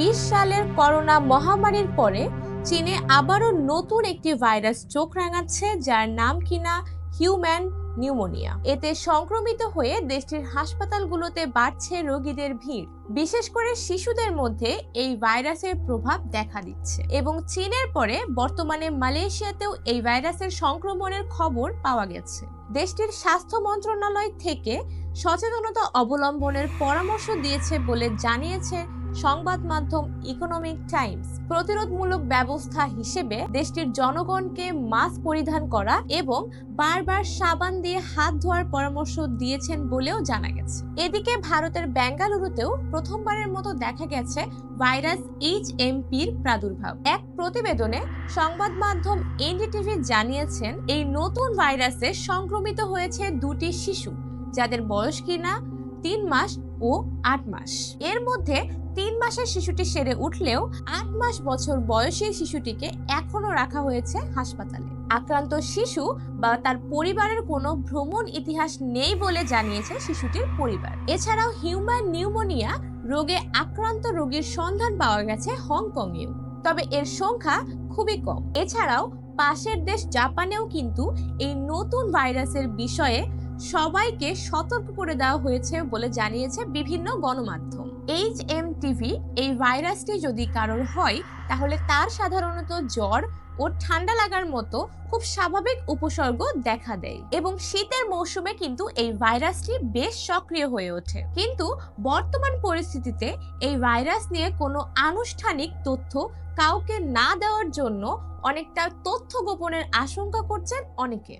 2020 সালের করোনা মহামারীর পরে চীনে আবারও নতুন একটি ভাইরাস চোখ রাঙাচ্ছে, যার নাম কিনা হিউম্যান নিউমোনিয়া। এতে সংক্রমিত হয়ে দেশটির হাসপাতালগুলোতে বাড়ছে রোগীদের ভিড়। বিশেষ করে শিশুদের মধ্যে এই ভাইরাসের প্রভাব দেখা দিচ্ছে এবং চীনের পরে বর্তমানে মালয়েশিয়াতেও এই ভাইরাসের সংক্রমণের খবর পাওয়া গেছে। দেশটির স্বাস্থ্য মন্ত্রণালয় থেকে সচেতনতা অবলম্বনের পরামর্শ দিয়েছে বলে জানিয়েছে সংবাদ মাধ্যম ইকোনমিক টাইমস। প্রতিরোধমূলক ব্যবস্থা হিসেবে দেশটির জনগণকে মাস্ক পরিধান করা এবং বারবার সাবান দিয়ে হাত ধোয়ার পরামর্শ দিয়েছেন বলেও জানা গেছে। এদিকে ভারতের বেঙ্গালুরুতেও প্রথমবারের মতো দেখা গেছে ভাইরাস HMPর প্রাদুর্ভাব। এক প্রতিবেদনে সংবাদ মাধ্যম এনডিটিভি জানিয়েছেন, এই নতুন ভাইরাসে সংক্রমিত হয়েছে দুটি শিশু, যাদের বয়স কিনা 3 মাস ও 8 মাস। এর মধ্যে 3 মাসের শিশুটি সেরে উঠলেও 8 মাস বছর বয়সী শিশুটিকে এখনো রাখা হয়েছে হাসপাতালে। আক্রান্ত শিশু বা তার পরিবারের কোনো ভ্রমণ ইতিহাস নেই বলে জানিয়েছে শিশুটির পরিবার। এছাড়াও হিউম্যান নিউমোনিয়া রোগে আক্রান্ত রোগীর সন্ধান পাওয়া গেছে হংকংয়েও, তবে এর সংখ্যা খুবই কম। এছাড়াও পাশের দেশ জাপানেও কিন্তু এই নতুন ভাইরাসের বিষয়ে সবাইকে সতর্ক করে দেওয়া হয়েছে বলে জানিয়েছে বিভিন্ন গণমাধ্যম। HMTV এই ভাইরাসটি যদি কারোর হয় তাহলে তার সাধারণত জ্বর ও ঠান্ডা লাগার মতো খুব স্বাভাবিক উপসর্গ দেখা দেয় এবং শীতের মৌসুমে কিন্তু এই ভাইরাসটি বেশ সক্রিয় হয়ে ওঠে। কিন্তু বর্তমান পরিস্থিতিতে এই ভাইরাস নিয়ে কোনো আনুষ্ঠানিক তথ্য কাউকে না দেওয়ার জন্য অনেকটা তথ্য গোপনের আশঙ্কা করছেন অনেকে।